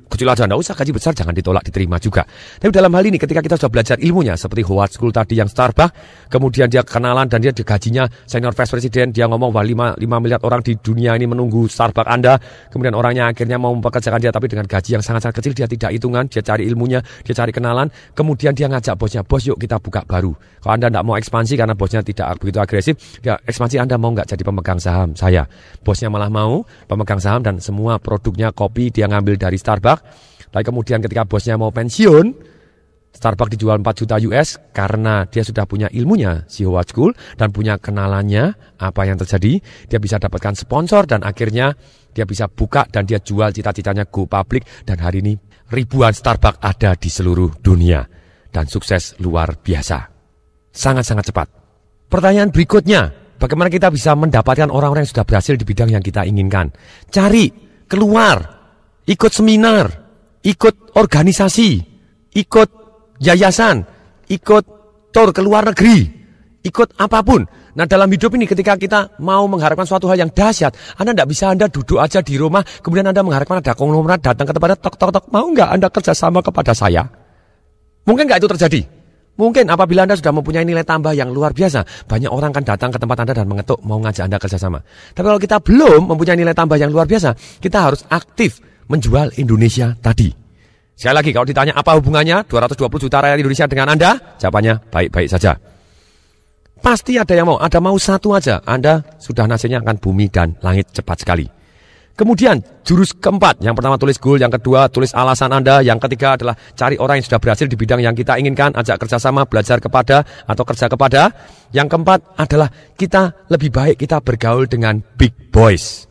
kecil aja, enggak usah gaji besar, jangan ditolak, diterima juga. Tapi dalam hal ini ketika kita sudah belajar ilmunya, seperti Howard School tadi yang Starbucks, kemudian dia kenalan dan dia gajinya senior vice president, dia ngomong bahwa 5 miliar orang di dunia ini menunggu Starbucks Anda, kemudian orangnya akhirnya mau mempekerjakan dia, tapi dengan gaji yang sangat-sangat kecil, dia tidak hitungan, dia cari ilmunya, dia cari kenalan, kemudian dia ngajak bosnya, bos yuk kita buka baru. Kalau Anda tidak mau ekspansi karena bosnya tidak begitu agresif, ya ekspansi Anda mau nggak jadi pemegang saham saya. Bosnya malah mau pemegang saham dan semua produknya kopi dia ngambil dari Starbucks. Lalu kemudian ketika bosnya mau pensiun, Starbucks dijual 4 juta US karena dia sudah punya ilmunya, si Howard School, dan punya kenalannya apa yang terjadi. Dia bisa dapatkan sponsor dan akhirnya dia bisa buka dan dia jual cita-citanya go public. Dan hari ini ribuan Starbucks ada di seluruh dunia. Dan sukses luar biasa. Sangat-sangat cepat. Pertanyaan berikutnya, bagaimana kita bisa mendapatkan orang-orang yang sudah berhasil di bidang yang kita inginkan? Cari, keluar, ikut seminar, ikut organisasi, ikut yayasan, ikut tour ke luar negeri, ikut apapun. Nah dalam hidup ini ketika kita mau mengharapkan suatu hal yang dahsyat, Anda tidak bisa Anda duduk aja di rumah, kemudian Anda mengharapkan ada konglomerat datang ke tempat tok, mau nggak Anda kerjasama kepada saya? Mungkin nggak itu terjadi? Mungkin apabila Anda sudah mempunyai nilai tambah yang luar biasa, banyak orang akan datang ke tempat Anda dan mengetuk mau ngajak Anda kerjasama. Tapi kalau kita belum mempunyai nilai tambah yang luar biasa, kita harus aktif menjual Indonesia tadi. Sekali lagi, kalau ditanya apa hubungannya 220 juta rakyat Indonesia dengan Anda, jawabannya baik-baik saja. Pasti ada yang mau, ada mau satu aja, Anda sudah nasibnya akan bumi dan langit cepat sekali. Kemudian jurus keempat, yang pertama tulis goal, yang kedua tulis alasan Anda, yang ketiga adalah cari orang yang sudah berhasil di bidang yang kita inginkan, ajak kerjasama, belajar kepada atau kerja kepada. Yang keempat adalah kita lebih baik kita bergaul dengan big boys.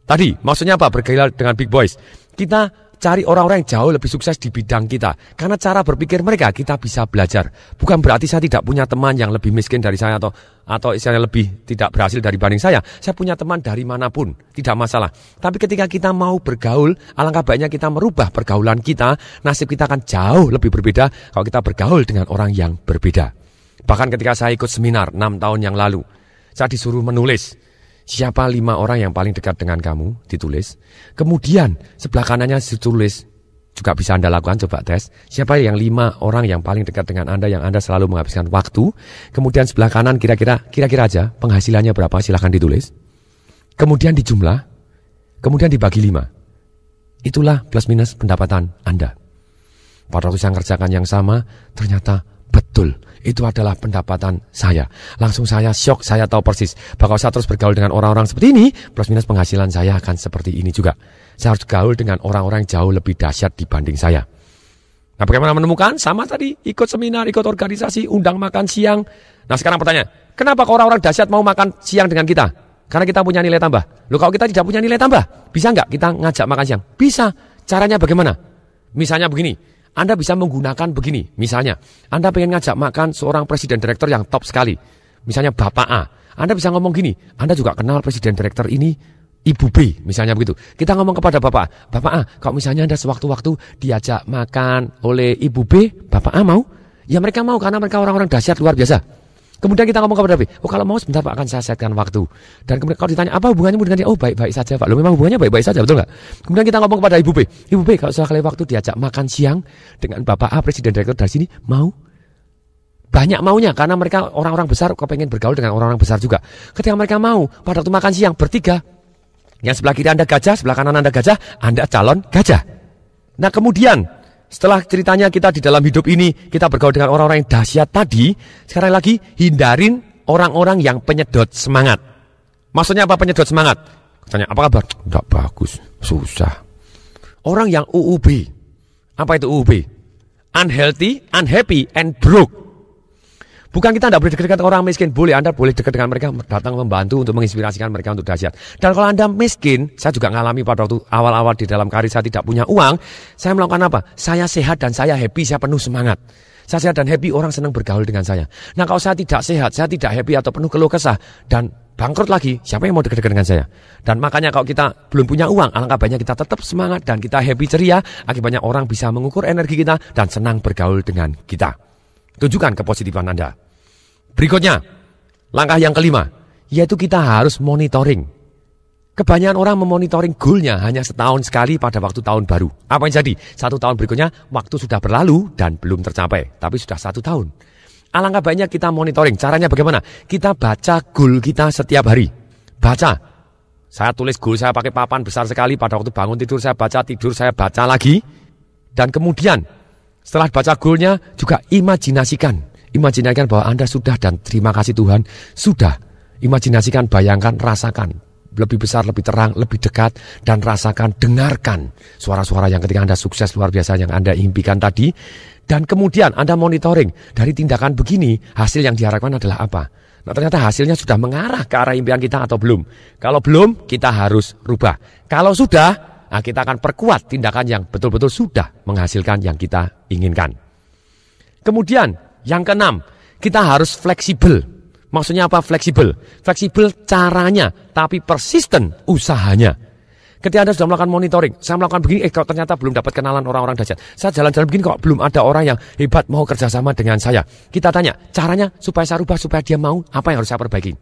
Tadi maksudnya apa bergaul dengan big boys? Kita cari orang-orang yang jauh lebih sukses di bidang kita. Karena cara berpikir mereka kita bisa belajar. Bukan berarti saya tidak punya teman yang lebih miskin dari saya atau istilahnya lebih tidak berhasil dibanding saya. Saya punya teman dari manapun, tidak masalah. Tapi ketika kita mau bergaul, alangkah baiknya kita merubah pergaulan kita. Nasib kita akan jauh lebih berbeda kalau kita bergaul dengan orang yang berbeda. Bahkan ketika saya ikut seminar 6 tahun yang lalu, saya disuruh menulis siapa 5 orang yang paling dekat dengan kamu, ditulis. Kemudian sebelah kanannya ditulis, juga bisa Anda lakukan, coba tes. Siapa yang 5 orang yang paling dekat dengan Anda, yang Anda selalu menghabiskan waktu. Kemudian sebelah kanan kira-kira aja penghasilannya berapa, silahkan ditulis. Kemudian dijumlah, kemudian dibagi 5. Itulah plus minus pendapatan Anda. Pada waktu saya ngerjakan yang sama, ternyata betul. Itu adalah pendapatan saya. Langsung saya syok, saya tahu persis. Bahwa saya terus bergaul dengan orang-orang seperti ini, plus minus penghasilan saya akan seperti ini juga. Saya harus gaul dengan orang-orang yang jauh lebih dahsyat dibanding saya. Nah, bagaimana menemukan? Sama tadi, ikut seminar, ikut organisasi, undang makan siang. Nah, sekarang pertanyaan, kenapa orang-orang dahsyat mau makan siang dengan kita? Karena kita punya nilai tambah. Loh, kalau kita tidak punya nilai tambah, bisa nggak kita ngajak makan siang? Bisa. Caranya bagaimana? Misalnya begini. Anda bisa menggunakan begini, misalnya Anda pengen ngajak makan seorang presiden direktur yang top sekali, misalnya Bapak A. Anda bisa ngomong gini, Anda juga kenal presiden direktur ini, Ibu B, misalnya begitu. Kita ngomong kepada Bapak A, Bapak A, kalau misalnya Anda sewaktu-waktu diajak makan oleh Ibu B, Bapak A mau? Ya mereka mau karena mereka orang-orang dahsyat luar biasa. Kemudian kita ngomong kepada B, oh kalau mau sebentar Pak akan saya setkan waktu. Dan kemudian kalau ditanya apa hubungannya dengan dia, oh baik-baik saja Pak. Loh memang hubungannya baik-baik saja, betul nggak? Kemudian kita ngomong kepada Ibu B, Ibu B kalau sekali waktu diajak makan siang dengan Bapak A, presiden direktur dari sini, mau? Banyak maunya karena mereka orang-orang besar kepengen bergaul dengan orang-orang besar juga. Ketika mereka mau, pada waktu makan siang bertiga, yang sebelah kiri Anda gajah, sebelah kanan Anda gajah, Anda calon gajah. Nah kemudian, setelah ceritanya kita di dalam hidup ini, kita bergaul dengan orang-orang yang dahsyat tadi, sekarang lagi hindarin orang-orang yang penyedot semangat. Maksudnya apa penyedot semangat? Tanya, apa kabar? Tidak bagus, susah. Orang yang UUB, apa itu UUB? Unhealthy, unhappy, and broke. Bukan kita tidak boleh dekat dengan orang miskin, boleh Anda boleh dekat dengan mereka, datang membantu untuk menginspirasikan mereka untuk dahsyat. Dan kalau Anda miskin, saya juga ngalami pada waktu awal-awal di dalam karir saya tidak punya uang, saya melakukan apa? Saya sehat dan saya happy, saya penuh semangat. Saya sehat dan happy, orang senang bergaul dengan saya. Nah kalau saya tidak sehat, saya tidak happy atau penuh keluh kesah dan bangkrut lagi, siapa yang mau dekat-dekat dengan saya? Dan makanya kalau kita belum punya uang, alangkah baiknya kita tetap semangat dan kita happy ceria, akibatnya orang bisa mengukur energi kita dan senang bergaul dengan kita. Tunjukkan kepositifan Anda. Berikutnya, langkah yang kelima, yaitu kita harus monitoring. Kebanyakan orang memonitoring goalnya hanya setahun sekali pada waktu tahun baru. Apa yang jadi? 1 tahun berikutnya, waktu sudah berlalu dan belum tercapai, tapi sudah 1 tahun. Alangkah baiknya kita monitoring. Caranya bagaimana? Kita baca goal kita setiap hari. Baca. Saya tulis goal saya pakai papan besar sekali, pada waktu bangun tidur saya baca, tidur saya baca lagi. Dan kemudian, setelah baca goalnya, juga imajinasikan. Imajinasikan bahwa Anda sudah dan terima kasih Tuhan, sudah. Imajinasikan, bayangkan, rasakan. Lebih besar, lebih terang, lebih dekat. Dan rasakan, dengarkan suara-suara yang ketika Anda sukses luar biasa yang Anda impikan tadi. Dan kemudian Anda monitoring. Dari tindakan begini, hasil yang diharapkan adalah apa? Nah ternyata hasilnya sudah mengarah ke arah impian kita atau belum. Kalau belum, kita harus rubah. Kalau sudah, nah kita akan perkuat tindakan yang betul-betul sudah menghasilkan yang kita inginkan. Kemudian, yang keenam, kita harus fleksibel. Maksudnya apa fleksibel? Fleksibel caranya, tapi persisten usahanya. Ketika Anda sudah melakukan monitoring, saya melakukan begini, kalau ternyata belum dapat kenalan orang-orang dahsyat. Saya jalan-jalan begini kok belum ada orang yang hebat mau kerjasama dengan saya. Kita tanya, caranya supaya saya rubah, supaya dia mau, apa yang harus saya perbaiki?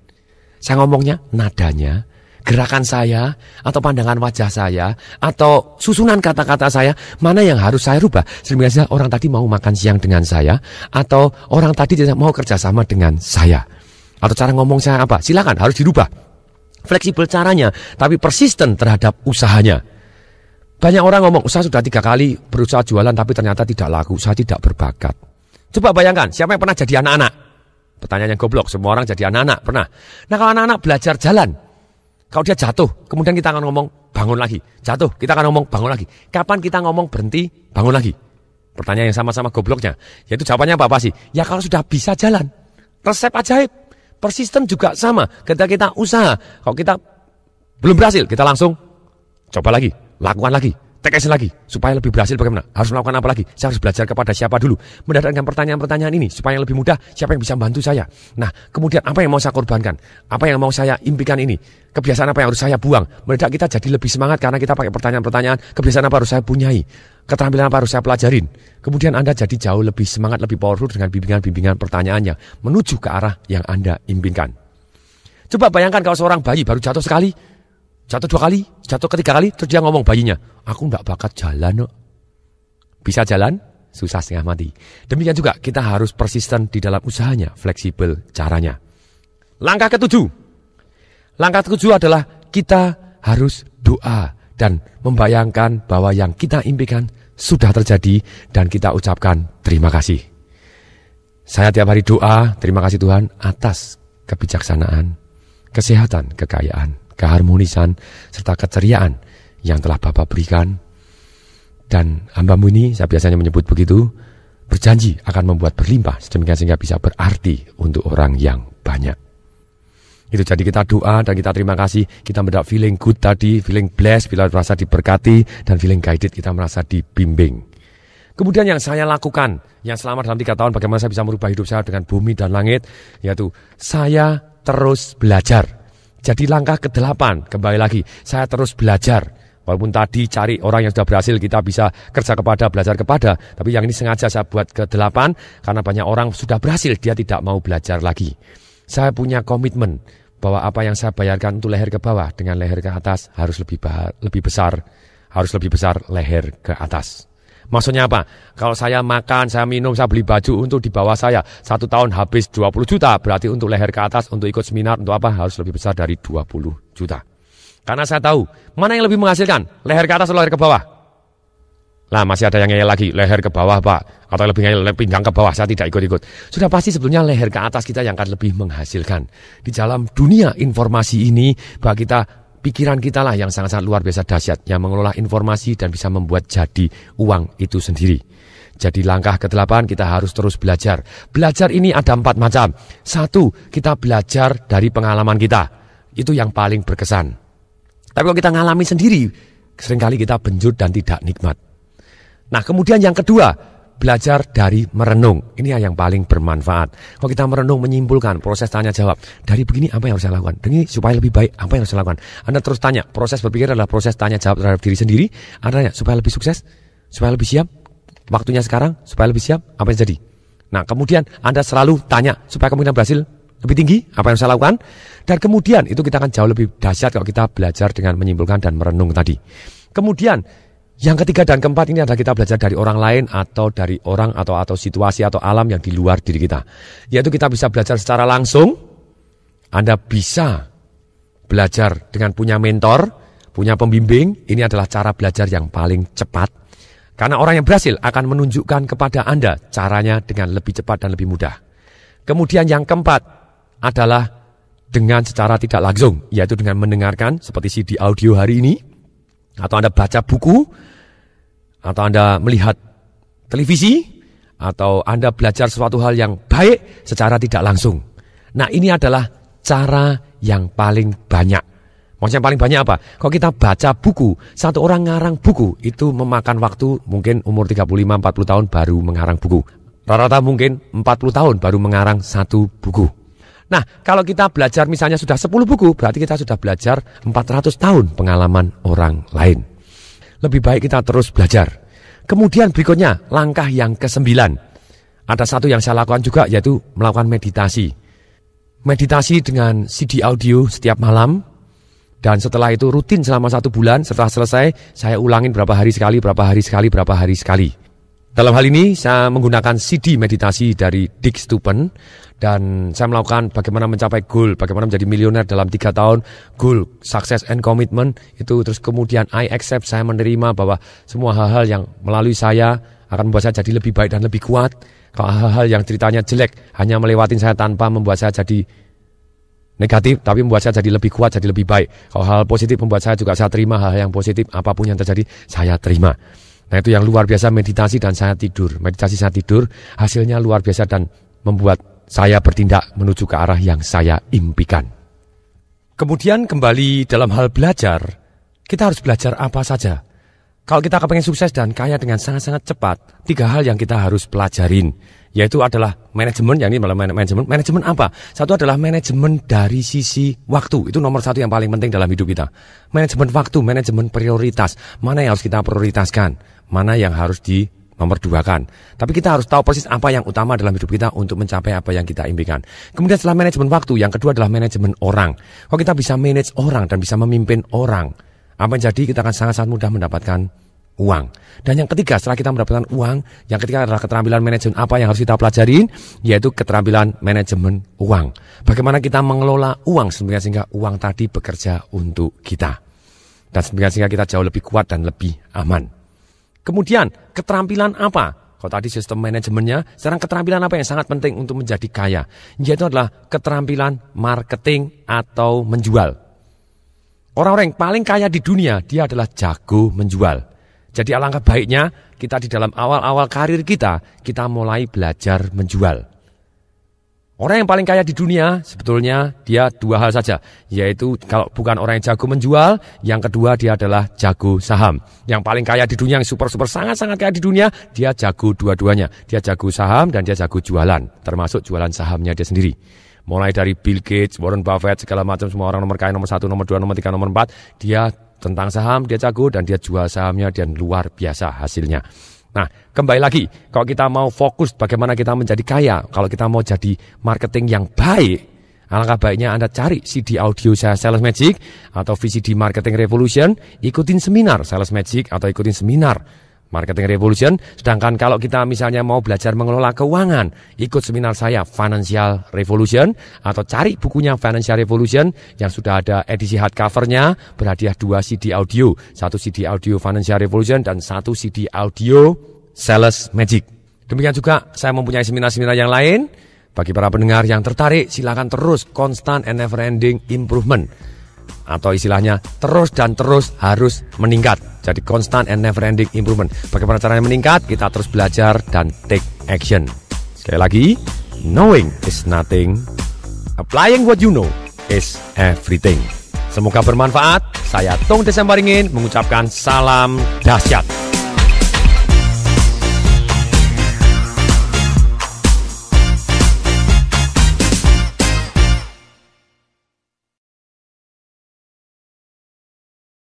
Saya ngomongnya, nadanya, gerakan saya, atau pandangan wajah saya, atau susunan kata-kata saya, mana yang harus saya rubah? Sehingga orang tadi mau makan siang dengan saya, atau orang tadi mau kerjasama dengan saya. Atau cara ngomong saya apa? Silakan, harus dirubah. Fleksibel caranya, tapi persisten terhadap usahanya. Banyak orang ngomong, saya sudah 3 kali berusaha jualan, tapi ternyata tidak laku, saya tidak berbakat. Coba bayangkan, siapa yang pernah jadi anak-anak? Pertanyaan yang goblok, semua orang jadi anak-anak, pernah. Nah kalau anak-anak belajar jalan, kalau dia jatuh, kemudian kita akan ngomong bangun lagi. Jatuh, kita akan ngomong bangun lagi. Kapan kita ngomong berhenti, bangun lagi? Pertanyaan yang sama-sama gobloknya. Yaitu jawabannya apa sih? Ya kalau sudah bisa jalan. Resep ajaib. Persisten juga sama. Ketika kita usaha, kalau kita belum berhasil, kita langsung coba lagi, lakukan lagi. TKS lagi, supaya lebih berhasil bagaimana? Harus melakukan apa lagi? Saya harus belajar kepada siapa dulu? Mendatangkan pertanyaan-pertanyaan ini, supaya yang lebih mudah, siapa yang bisa membantu saya? Nah, kemudian apa yang mau saya korbankan? Apa yang mau saya impikan ini? Kebiasaan apa yang harus saya buang? Mendadak kita jadi lebih semangat karena kita pakai pertanyaan-pertanyaan, kebiasaan apa harus saya punyai? Keterampilan apa harus saya pelajarin? Kemudian Anda jadi jauh lebih semangat, lebih powerful dengan bimbingan-bimbingan pertanyaan yang menuju ke arah yang Anda impikan. Coba bayangkan kalau seorang bayi baru jatuh sekali, jatuh 2 kali, jatuh ketiga kali, terus dia ngomong bayinya, aku enggak bakat jalan. Bisa jalan? Susah setengah mati. Demikian juga kita harus persisten di dalam usahanya, fleksibel caranya. Langkah ketujuh adalah kita harus doa dan membayangkan bahwa yang kita impikan sudah terjadi dan kita ucapkan terima kasih. Saya tiap hari doa, terima kasih Tuhan atas kebijaksanaan, kesehatan, kekayaan, keharmonisan, serta keceriaan yang telah Bapa berikan. Dan hamba-Mu ini, saya biasanya menyebut begitu, berjanji akan membuat berlimpah, sedemikian sehingga bisa berarti untuk orang yang banyak. Itu jadi kita doa dan kita terima kasih, kita mendapat feeling good tadi, feeling blessed, bila merasa diberkati, dan feeling guided, kita merasa dibimbing. Kemudian yang saya lakukan, yang selama dalam 3 tahun, bagaimana saya bisa merubah hidup saya dengan bumi dan langit, yaitu saya terus belajar. Jadi langkah ke-8, kembali lagi, saya terus belajar. Walaupun tadi cari orang yang sudah berhasil, kita bisa kerja kepada, belajar kepada. Tapi yang ini sengaja saya buat ke-8, karena banyak orang sudah berhasil, dia tidak mau belajar lagi. Saya punya komitmen bahwa apa yang saya bayarkan untuk leher ke bawah dengan leher ke atas harus lebih besar, harus lebih besar leher ke atas. Maksudnya apa? Kalau saya makan, saya minum, saya beli baju untuk di bawah saya, 1 tahun habis 20 juta, berarti untuk leher ke atas, untuk ikut seminar, untuk apa? Harus lebih besar dari 20 juta. Karena saya tahu, mana yang lebih menghasilkan? Leher ke atas atau leher ke bawah? Lah masih ada yang ngeyel lagi, leher ke bawah Pak, atau lebih ngeyel pinggang ke bawah, saya tidak ikut-ikut. Sudah pasti sebetulnya leher ke atas kita yang akan lebih menghasilkan. Di dalam dunia informasi ini, bahwa kita, pikiran kita lah yang sangat-sangat luar biasa dahsyat, yang mengelola informasi dan bisa membuat jadi uang itu sendiri. Jadi langkah ke-8 kita harus terus belajar. Belajar ini ada 4 macam. 1, kita belajar dari pengalaman kita. Itu yang paling berkesan. Tapi kalau kita ngalami sendiri, seringkali kita benjut dan tidak nikmat. Nah kemudian yang kedua, belajar dari merenung. Ini yang paling bermanfaat. Kalau kita merenung, menyimpulkan proses tanya jawab. Dari begini apa yang harus saya lakukan? Ini supaya lebih baik, apa yang harus saya lakukan? Anda terus tanya, proses berpikir adalah proses tanya jawab terhadap diri sendiri. Anda tanya, supaya lebih sukses, supaya lebih siap, waktunya sekarang, supaya lebih siap, apa yang jadi? Nah kemudian Anda selalu tanya, supaya kemungkinan berhasil lebih tinggi, apa yang saya lakukan? Dan kemudian itu kita akan jauh lebih dahsyat kalau kita belajar dengan menyimpulkan dan merenung tadi. Kemudian yang ketiga dan keempat ini adalah kita belajar dari orang lain atau dari orang atau situasi atau alam yang di luar diri kita. Yaitu kita bisa belajar secara langsung. Anda bisa belajar dengan punya mentor, punya pembimbing. Ini adalah cara belajar yang paling cepat. Karena orang yang berhasil akan menunjukkan kepada Anda caranya dengan lebih cepat dan lebih mudah. Kemudian yang keempat adalah dengan secara tidak langsung, yaitu dengan mendengarkan seperti CD audio hari ini, atau Anda baca buku, atau Anda melihat televisi, atau Anda belajar sesuatu hal yang baik secara tidak langsung. Nah ini adalah cara yang paling banyak. Maksudnya paling banyak apa? Kalau kita baca buku, satu orang ngarang buku, itu memakan waktu mungkin umur 35-40 tahun baru mengarang buku. Rata-rata mungkin 40 tahun baru mengarang 1 buku. Nah, kalau kita belajar misalnya sudah 10 buku, berarti kita sudah belajar 400 tahun pengalaman orang lain. Lebih baik kita terus belajar. Kemudian berikutnya, langkah yang ke-9. Ada satu yang saya lakukan juga, yaitu melakukan meditasi. Meditasi dengan CD audio setiap malam. Dan setelah itu rutin selama 1 bulan. Setelah selesai, saya ulangin berapa hari sekali. Dalam hal ini, saya menggunakan CD meditasi dari Dick Stupin. Dan saya melakukan bagaimana mencapai goal, bagaimana menjadi miliuner dalam 3 tahun, goal, success and commitment, itu terus kemudian I accept, saya menerima bahwa semua hal-hal yang melalui saya akan membuat saya jadi lebih baik dan lebih kuat. Kalau hal-hal yang ceritanya jelek, hanya melewatin saya tanpa membuat saya jadi negatif, tapi membuat saya jadi lebih kuat, jadi lebih baik. Kalau hal positif membuat saya juga saya terima, hal yang positif, apapun yang terjadi, saya terima. Nah itu yang luar biasa meditasi dan saya tidur. Meditasi saya tidur, hasilnya luar biasa dan membuat saya bertindak menuju ke arah yang saya impikan. Kemudian kembali dalam hal belajar, kita harus belajar apa saja. Kalau kita kepengen sukses dan kaya dengan sangat-sangat cepat, 3 hal yang kita harus pelajarin, yaitu adalah manajemen, yakni manajemen apa? Satu adalah manajemen dari sisi waktu, itu nomor 1 yang paling penting dalam hidup kita. Manajemen waktu, manajemen prioritas, mana yang harus kita prioritaskan, mana yang harus di nomor 2-kan. Tapi kita harus tahu persis apa yang utama dalam hidup kita untuk mencapai apa yang kita impikan. Kemudian setelah manajemen waktu, yang kedua adalah manajemen orang. Kalau kita bisa manage orang dan bisa memimpin orang, apa yang jadi kita akan sangat-sangat mudah mendapatkan uang. Dan yang ketiga, setelah kita mendapatkan uang, yang ketiga adalah keterampilan manajemen apa yang harus kita pelajarin, yaitu keterampilan manajemen uang. Bagaimana kita mengelola uang sehingga uang tadi bekerja untuk kita. Dan sehingga kita jauh lebih kuat dan lebih aman. Kemudian, keterampilan apa? Kalau tadi sistem manajemennya, sekarang keterampilan apa yang sangat penting untuk menjadi kaya? Yaitu adalah keterampilan marketing atau menjual. Orang-orang yang paling kaya di dunia, dia adalah jago menjual. Jadi alangkah baiknya kita di dalam awal-awal karir kita mulai belajar menjual. Orang yang paling kaya di dunia sebetulnya dia 2 hal saja. Yaitu kalau bukan orang yang jago menjual, yang kedua dia adalah jago saham. Yang paling kaya di dunia, yang super sangat-sangat kaya di dunia, dia jago dua-duanya. Dia jago saham dan dia jago jualan, termasuk jualan sahamnya dia sendiri. Mulai dari Bill Gates, Warren Buffett, segala macam semua orang nomor kaya, nomor 1, nomor 2, nomor 3, nomor 4, dia tentang saham, dia jago dan dia jual sahamnya dan luar biasa hasilnya. Nah, kembali lagi, kalau kita mau fokus bagaimana kita menjadi kaya, kalau kita mau jadi marketing yang baik, alangkah baiknya Anda cari CD audio saya Sales Magic atau VCD Marketing Revolution, ikutin seminar Sales Magic atau ikutin seminar Marketing Revolution. Sedangkan kalau kita misalnya mau belajar mengelola keuangan, ikut seminar saya Financial Revolution atau cari bukunya Financial Revolution yang sudah ada edisi hardcovernya, berhadiah 2 CD audio, 1 CD audio Financial Revolution dan 1 CD audio Sales Magic. Demikian juga saya mempunyai seminar-seminar yang lain. Bagi para pendengar yang tertarik, silakan terus constant and never ending improvement. Atau istilahnya terus dan terus harus meningkat. Jadi constant and never ending improvement. Bagaimana caranya meningkat? Kita terus belajar dan take action. Sekali lagi, knowing is nothing, applying what you know is everything. Semoga bermanfaat. Saya Tung Desembaringin mengucapkan salam dahsyat.